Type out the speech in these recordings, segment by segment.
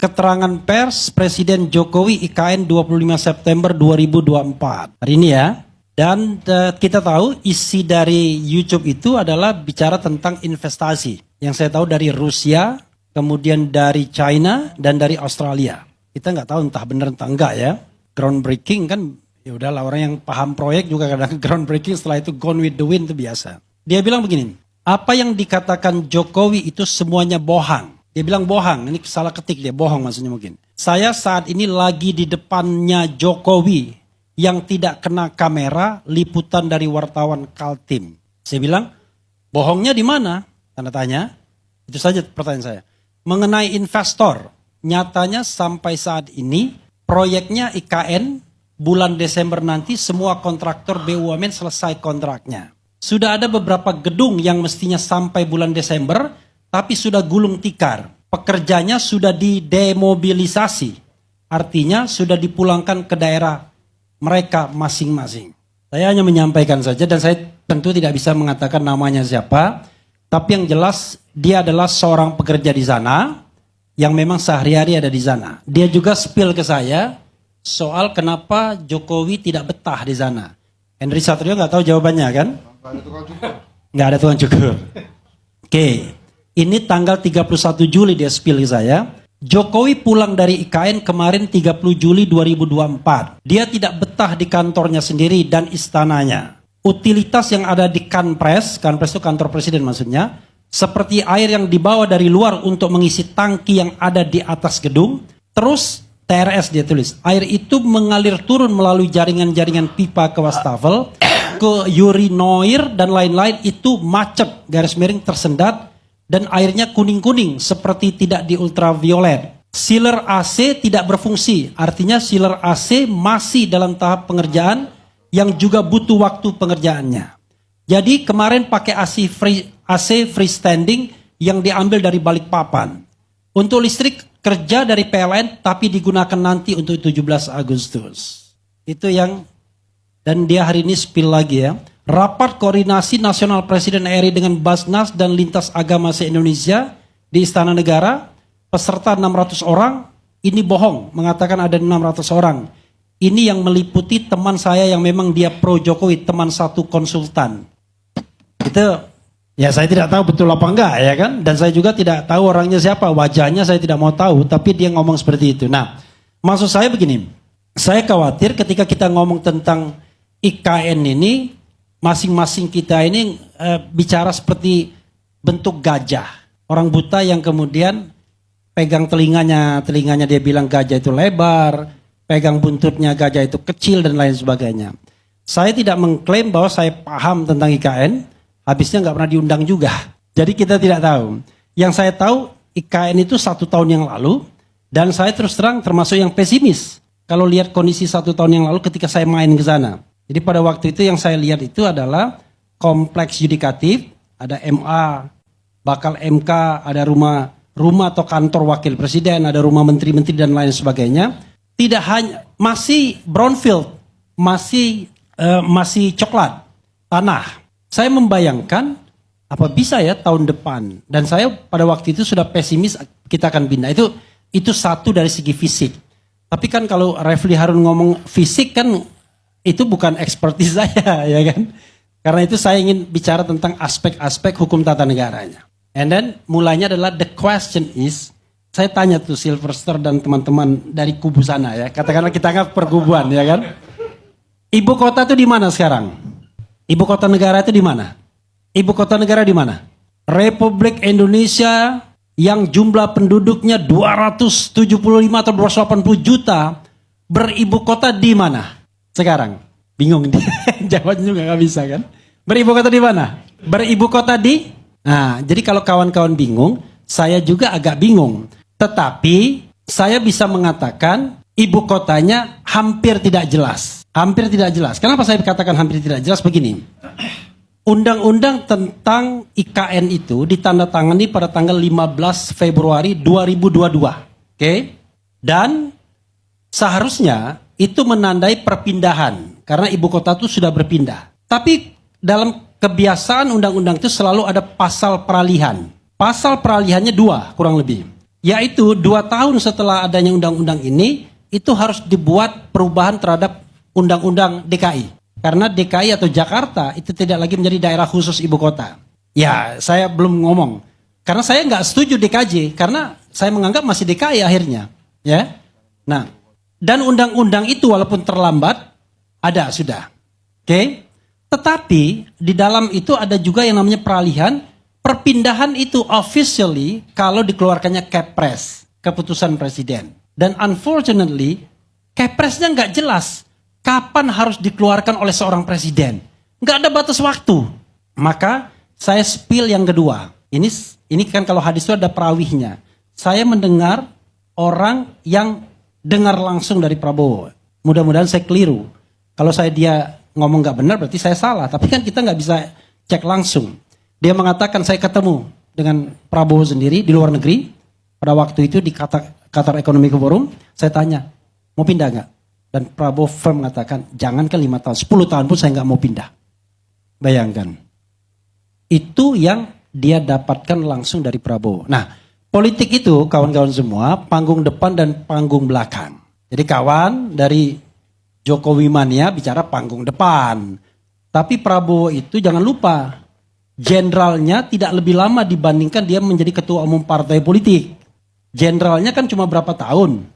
keterangan pers Presiden Jokowi IKN 25 September 2024. Hari ini ya. Dan kita tahu isi dari YouTube itu adalah bicara tentang investasi. Yang saya tahu dari Rusia, kemudian dari China, dan dari Australia. Kita nggak tahu entah benar entah enggak ya. Groundbreaking kan, ya udahlah orang yang paham proyek juga kadang groundbreaking setelah itu gone with the wind itu biasa. Dia bilang begini, apa yang dikatakan Jokowi itu semuanya bohong. Dia bilang bohong, ini salah ketik dia, bohong maksudnya mungkin. Saya saat ini lagi di depannya Jokowi yang tidak kena kamera, liputan dari wartawan Kaltim. Saya bilang, bohongnya di mana? Tanda tanya. Itu saja pertanyaan saya. Mengenai investor, nyatanya sampai saat ini proyeknya IKN bulan Desember nanti semua kontraktor BUMN selesai kontraknya. Sudah ada beberapa gedung yang mestinya sampai bulan Desember, tapi sudah gulung tikar. Pekerjanya sudah didemobilisasi. Artinya sudah dipulangkan ke daerah mereka masing-masing. Saya hanya menyampaikan saja dan saya tentu tidak bisa mengatakan namanya siapa. Tapi yang jelas dia adalah seorang pekerja di sana yang memang sehari-hari ada di sana. Dia juga spill ke saya soal kenapa Jokowi tidak betah di sana. Henry Satrio nggak tahu jawabannya kan? Nggak ada tukang cukur. Oke, ini tanggal 31 Juli dia spill ke saya. Jokowi pulang dari IKN kemarin 30 Juli 2024. Dia tidak betah di kantornya sendiri dan istananya. Utilitas yang ada di Kanpres itu kantor presiden maksudnya, seperti air yang dibawa dari luar untuk mengisi tangki yang ada di atas gedung. Terus TRS dia tulis, air itu mengalir turun melalui jaringan-jaringan pipa ke wastafel, ke urinoir dan lain-lain, itu macet, garis miring tersendat, dan airnya kuning-kuning seperti tidak di ultraviolet. Sealer AC tidak berfungsi, artinya sealer AC masih dalam tahap pengerjaan yang juga butuh waktu pengerjaannya. Jadi kemarin pakai AC freestanding yang diambil dari Balikpapan. Untuk listrik kerja dari PLN tapi digunakan nanti untuk 17 Agustus. Itu yang, dan dia hari ini spill lagi ya. Rapat koordinasi nasional Presiden RI dengan Basnas dan Lintas Agama se-Indonesia di Istana Negara, peserta 600 orang, ini bohong, mengatakan ada 600 orang. Ini yang meliputi teman saya yang memang dia pro Jokowi, teman satu konsultan. Itu, ya saya tidak tahu betul apa enggak ya kan, dan saya juga tidak tahu orangnya siapa, wajahnya saya tidak mau tahu, tapi dia ngomong seperti itu. Nah, maksud saya begini, saya khawatir ketika kita ngomong tentang IKN ini, masing-masing kita ini bicara seperti bentuk gajah. Orang buta yang kemudian pegang telinganya dia bilang gajah itu lebar, pegang buntutnya gajah itu kecil dan lain sebagainya. Saya tidak mengklaim bahwa saya paham tentang IKN, habisnya nggak pernah diundang juga. Jadi kita tidak tahu. Yang saya tahu IKN itu 1 tahun yang lalu, dan saya terus terang termasuk yang pesimis kalau lihat kondisi 1 tahun yang lalu ketika saya main ke sana. Jadi pada waktu itu yang saya lihat itu adalah kompleks yudikatif, ada MA, bakal MK, ada rumah atau kantor wakil presiden, ada rumah menteri-menteri dan lain sebagainya. Tidak hanya, masih brownfield, masih coklat, tanah. Saya membayangkan apa bisa ya tahun depan, dan saya pada waktu itu sudah pesimis kita akan pindah. Itu satu dari segi fisik. Tapi kan kalau Refli Harun ngomong fisik kan itu bukan ekspertis saya ya kan. Karena itu saya ingin bicara tentang aspek-aspek hukum tata negaranya. And then mulainya adalah the question is, saya tanya tuh Sylvester dan teman-teman dari kubu sana ya. Katakanlah kita anggap perkubuan ya kan. Ibu kota itu di mana sekarang? Ibu kota negara itu di mana? Ibu kota negara di mana? Republik Indonesia yang jumlah penduduknya 275 atau 280 juta, beribu kota di mana? Sekarang bingung jawabnya juga nggak bisa kan? Beribu kota di mana? Beribu kota di? Nah, jadi kalau kawan-kawan bingung, saya juga agak bingung. Tetapi saya bisa mengatakan ibu kotanya hampir tidak jelas. Hampir tidak jelas. Kenapa saya katakan hampir tidak jelas? Begini. Undang-undang tentang IKN itu ditandatangani pada tanggal 15 Februari 2022. Oke? Dan seharusnya itu menandai perpindahan karena ibu kota itu sudah berpindah. Tapi dalam kebiasaan undang-undang itu selalu ada pasal peralihan. Pasal peralihannya 2 kurang lebih. Yaitu 2 tahun setelah adanya undang-undang ini, itu harus dibuat perubahan terhadap undang-undang DKI. Karena DKI atau Jakarta itu tidak lagi menjadi daerah khusus ibu kota. Ya, saya belum ngomong. Karena saya nggak setuju DKJ, karena saya menganggap masih DKI akhirnya. Ya, nah, dan undang-undang itu walaupun terlambat, ada sudah. Oke? Tetapi di dalam itu ada juga yang namanya peralihan. Perpindahan itu officially kalau dikeluarkannya Kepres, keputusan presiden. Dan unfortunately, Kepresnya nggak jelas kapan harus dikeluarkan oleh seorang presiden. Nggak ada batas waktu. Maka saya spill yang kedua. Ini kan kalau hadis itu ada perawihnya. Saya mendengar orang yang dengar langsung dari Prabowo. Mudah-mudahan saya keliru. Kalau dia ngomong nggak benar berarti saya salah. Tapi kan kita nggak bisa cek langsung. Dia mengatakan saya ketemu dengan Prabowo sendiri di luar negeri. Pada waktu itu di Qatar Economic Forum. Saya tanya, mau pindah nggak? Dan Prabowo firm mengatakan, jangan ke 5 tahun, 10 tahun pun saya nggak mau pindah. Bayangkan. Itu yang dia dapatkan langsung dari Prabowo. Nah, politik itu kawan-kawan semua, panggung depan dan panggung belakang. Jadi kawan dari Jokowi mania bicara panggung depan. Tapi Prabowo itu jangan lupa, jenderalnya tidak lebih lama dibandingkan dia menjadi ketua umum partai politik. Jenderalnya kan cuma berapa tahun.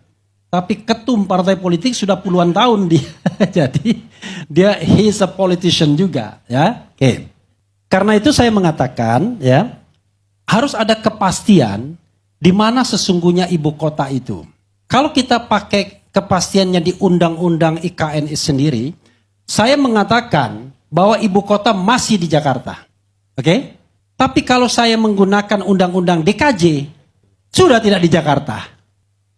Tapi ketum partai politik sudah puluhan tahun dia. Jadi dia he's a politician juga, ya. Oke. Karena itu saya mengatakan, ya, harus ada kepastian di mana sesungguhnya ibu kota itu. Kalau kita pakai kepastiannya di undang-undang IKN sendiri, saya mengatakan bahwa ibu kota masih di Jakarta. Oke? Tapi kalau saya menggunakan undang-undang DKJ, sudah tidak di Jakarta.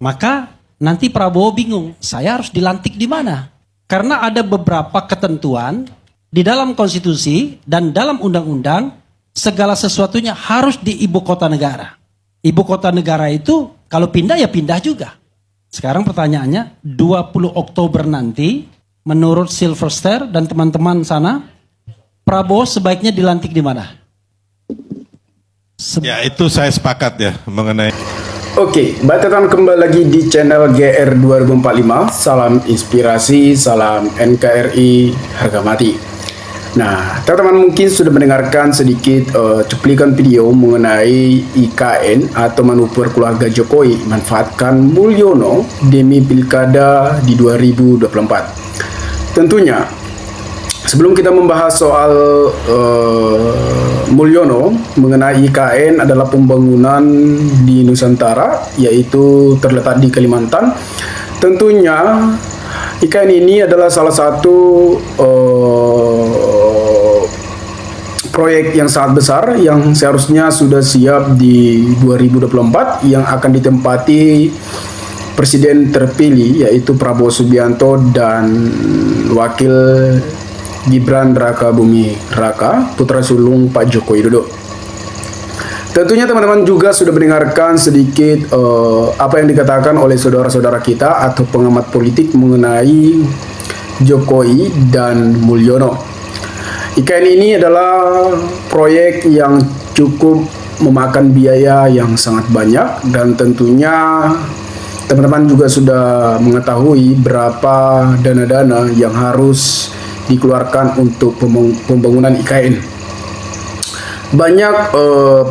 Maka nanti Prabowo bingung, saya harus dilantik di mana? Karena ada beberapa ketentuan di dalam konstitusi dan dalam undang-undang, segala sesuatunya harus di ibu kota negara. Ibu kota negara itu kalau pindah ya pindah juga. Sekarang pertanyaannya, 20 Oktober nanti, menurut Silverster dan teman-teman sana, Prabowo sebaiknya dilantik di mana? Ya, itu saya sepakat ya mengenai. Oke, datang kembali lagi di channel GR 2045. Salam inspirasi, salam NKRI, harga mati. Nah, teman-teman mungkin sudah mendengarkan sedikit cuplikan video mengenai IKN atau manuver keluarga Jokowi manfaatkan Mulyono demi pilkada di 2024. Tentunya, sebelum kita membahas soal Mulyono mengenai IKN adalah pembangunan di Nusantara, yaitu terletak di Kalimantan. Tentunya IKN ini adalah salah satu proyek yang sangat besar yang seharusnya sudah siap di 2024 yang akan ditempati Presiden terpilih yaitu Prabowo Subianto dan Wakil Gibran Raka Buming Raka, putra sulung Pak Joko Widodo. Tentunya teman-teman juga sudah mendengarkan sedikit apa yang dikatakan oleh saudara-saudara kita atau pengamat politik mengenai Jokowi dan Mulyono. IKN ini adalah proyek yang cukup memakan biaya yang sangat banyak dan tentunya teman-teman juga sudah mengetahui berapa dana-dana yang harus dikeluarkan untuk pembangunan IKN. Banyak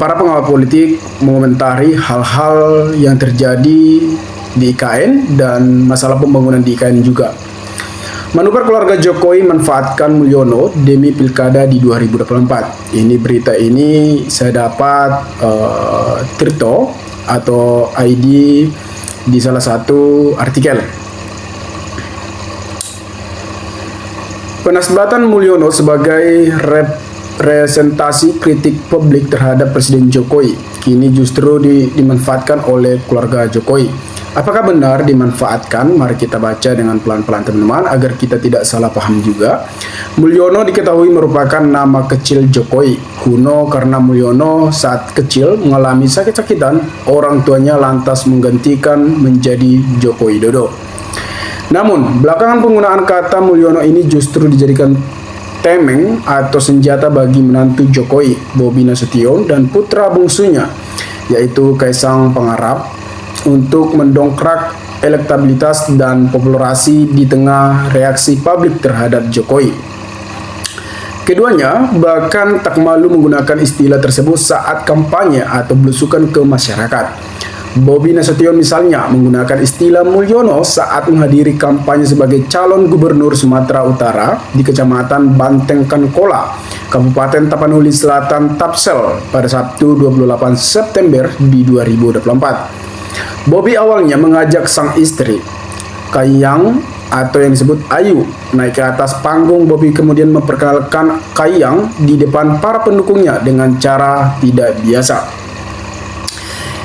para pengamat politik mengomentari hal-hal yang terjadi di IKN dan masalah pembangunan di IKN juga. Manuver keluarga Jokowi manfaatkan Mulyono demi pilkada di 2024. Ini berita ini saya dapat Tirto atau ID di salah satu artikel. Penisbatan Mulyono sebagai representasi kritik publik terhadap Presiden Jokowi kini justru dimanfaatkan oleh keluarga Jokowi. Apakah benar dimanfaatkan? Mari kita baca dengan pelan-pelan teman-teman agar kita tidak salah paham juga. Mulyono diketahui merupakan nama kecil Jokowi. Kuno karena Mulyono saat kecil mengalami sakit-sakitan, orang tuanya lantas menggantikan menjadi Joko Widodo. Namun, belakangan penggunaan kata Mulyono ini justru dijadikan temeng atau senjata bagi menantu Jokowi, Bobi Nasution, dan putra bungsunya, yaitu Kaisang Pangarap. untuk mendongkrak elektabilitas dan popularitas di tengah reaksi publik terhadap Jokowi. Keduanya bahkan tak malu menggunakan istilah tersebut saat kampanye atau belusukan ke masyarakat. Bobi Nasution misalnya menggunakan istilah Mulyono saat menghadiri kampanye sebagai calon gubernur Sumatera Utara di Kecamatan Banteng Kankola, Kabupaten Tapanuli Selatan, Tapsel pada Sabtu 28 September di 2024. Bobi awalnya mengajak sang istri, Kahiyang atau yang disebut Ayu, naik ke atas panggung. Bobi kemudian memperkenalkan Kahiyang di depan para pendukungnya dengan cara tidak biasa.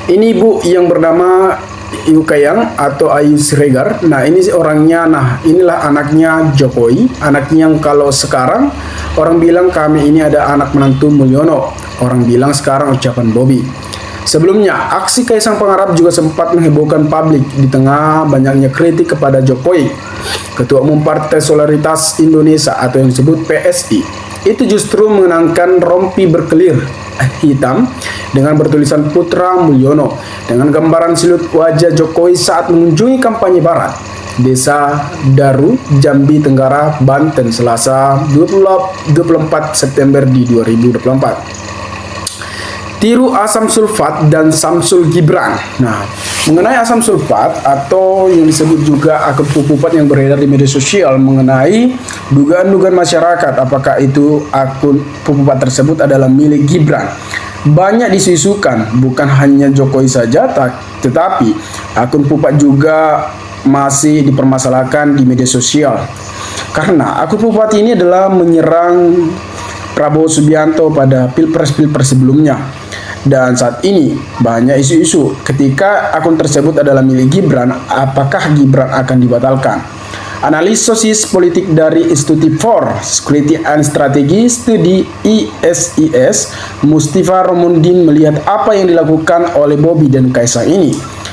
Ini ibu yang bernama Ibu Kahiyang atau Ayu Siregar. Nah, ini orangnya, inilah anaknya Jokowi. Anaknya yang kalau sekarang orang bilang kami ini ada anak menantu Mulyono, orang bilang sekarang ucapan Bobi. Sebelumnya, aksi Kaisang Pangarap juga sempat menghebohkan publik di tengah banyaknya kritik kepada Jokowi. Ketua Umum Partai Solidaritas Indonesia atau yang disebut PSI itu justru mengenakan rompi berkelir hitam dengan bertulisan Putra Mulyono dengan gambaran silut wajah Jokowi saat mengunjungi kampanye barat Desa Daru, Jambi Tenggara, Banten, Selasa 24 September di 2024. Tiru asam sulfat dan Samsul Gibran. Nah, mengenai asam sulfat atau yang disebut juga akun pupupat yang beredar di media sosial mengenai dugaan-dugaan masyarakat apakah itu akun pupupat tersebut adalah milik Gibran. Banyak disisukan, bukan hanya Jokowi saja, tetapi akun pupupat juga masih dipermasalahkan di media sosial. Karena akun pupupat ini adalah menyerang Prabowo Subianto pada pilpres-pilpres sebelumnya. Dan saat ini banyak isu-isu ketika akun tersebut adalah milik Gibran, apakah Gibran akan dibatalkan? Analisis politik dari Institute for Security and Strategy Studi ISIS, Mustafa Romundin melihat apa yang dilakukan oleh Bobi dan Kaisang ini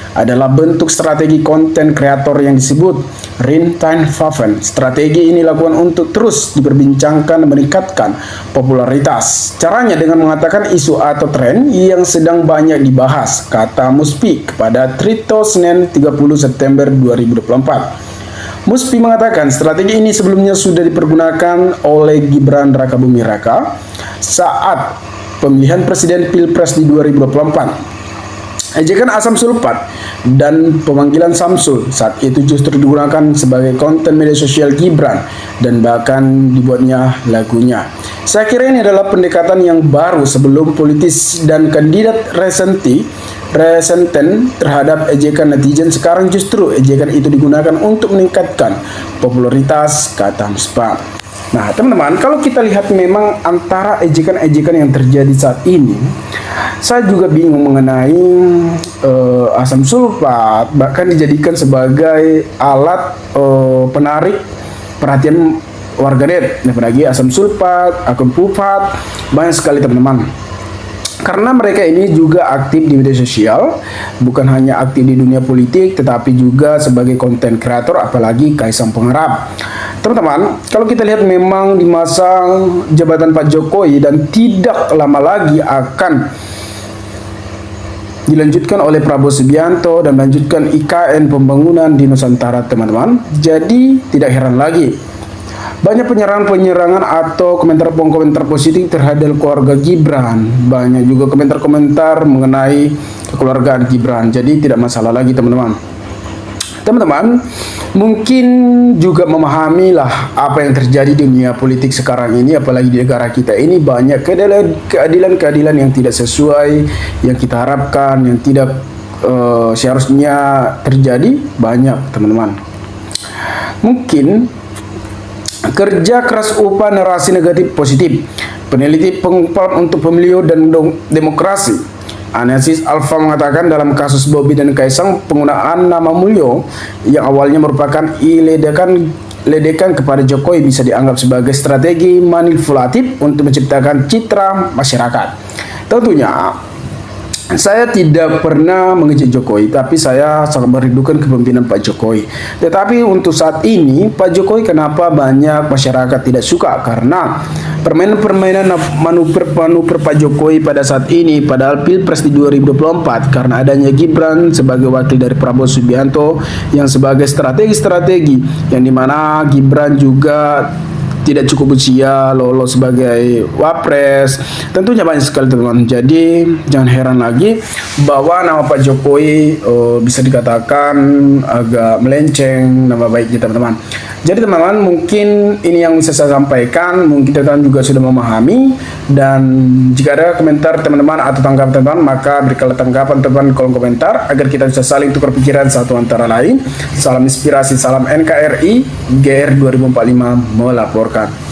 adalah bentuk strategi konten kreator yang disebut Rintignfaven. Strategi ini dilakukan untuk terus diperbincangkan dan meningkatkan popularitas. Caranya dengan mengatakan isu atau tren yang sedang banyak dibahas, kata Muspi kepada Trito Senin 30 September 2024. Muspi mengatakan strategi ini sebelumnya sudah dipergunakan oleh Gibran Rakabuming Raka saat pemilihan presiden Pilpres di 2024. Ejekan asam sulfat dan pemanggilan Samsul saat itu justru digunakan sebagai konten media sosial Gibran dan bahkan dibuatnya lagunya. Saya kira ini adalah pendekatan yang baru sebelum politis dan kandidat resenten terhadap ejekan netizen. Sekarang justru ejekan itu digunakan untuk meningkatkan popularitas, kata Muspa. Nah, teman-teman, kalau kita lihat memang antara ejekan-ejekan yang terjadi saat ini, saya juga bingung mengenai asam sulfat, bahkan dijadikan sebagai alat penarik perhatian warganet. Apalagi asam sulfat, akun pupat, banyak sekali teman-teman. Karena mereka ini juga aktif di media sosial, bukan hanya aktif di dunia politik, tetapi juga sebagai konten kreator, apalagi Kaisang Pangarap. Teman-teman, kalau kita lihat memang di masa jabatan Pak Jokowi dan tidak lama lagi akan dilanjutkan oleh Prabowo Subianto dan melanjutkan IKN pembangunan di Nusantara, teman-teman. Jadi tidak heran lagi banyak penyerangan atau komentar positif terhadap keluarga Gibran. Banyak juga komentar mengenai kekeluargaan Gibran. Jadi tidak masalah lagi, teman-teman. Teman-teman, mungkin juga memahamilah apa yang terjadi di dunia politik sekarang ini, apalagi di negara kita ini banyak keadilan yang tidak sesuai yang kita harapkan, yang tidak seharusnya terjadi, banyak, teman-teman. Mungkin kerja keras upah narasi negatif positif, peneliti pengumpulan untuk pemilu dan demokrasi Analisis Alfa mengatakan dalam kasus Bobi dan Kaisang, penggunaan nama Mulyo yang awalnya merupakan ledekan kepada Jokowi bisa dianggap sebagai strategi manipulatif untuk menciptakan citra masyarakat. Tentunya Saya tidak pernah mengejek Jokowi, tapi saya sangat merindukan kepemimpinan Pak Jokowi. Tetapi untuk saat ini, Pak Jokowi kenapa banyak masyarakat tidak suka? Karena permainan-permainan manuver Pak Jokowi pada saat ini, padahal Pilpres di 2024, karena adanya Gibran sebagai wakil dari Prabowo Subianto yang sebagai strategi-strategi, yang dimana Gibran juga tidak cukup usia lolos sebagai wapres, tentunya banyak sekali teman-teman. Jadi jangan heran lagi bahwa nama Pak Jokowi bisa dikatakan agak melenceng nama baiknya teman-teman. Jadi teman-teman, mungkin ini yang bisa saya sampaikan, mungkin teman-teman juga sudah memahami, dan jika ada komentar teman-teman atau tanggapan teman-teman, maka berikanlah tanggapan teman-teman di kolom komentar agar kita bisa saling tukar pikiran satu antara lain. Salam inspirasi, salam NKRI, GR 2045 melaporkan.